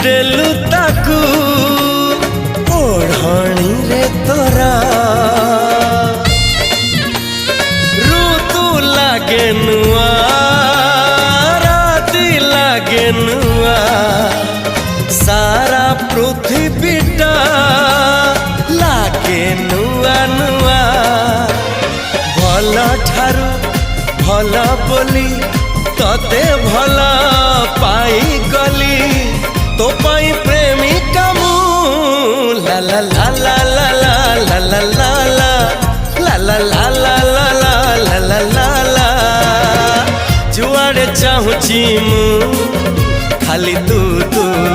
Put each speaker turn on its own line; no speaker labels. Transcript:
देलु ताकू ओढ़णी रे तोरा ऋतु लागे नुआ राति लागे नुआ सारा पृथ्वीटा लागे नुआ नुआ भल ठारू भल बोली तते भल पाई गली तो पाई प्रेमिका मु ला ला ला ला ला ला ला ला ला ला ला ला ला ला ला ला ला जुआड़े चाहूची मु खाली तू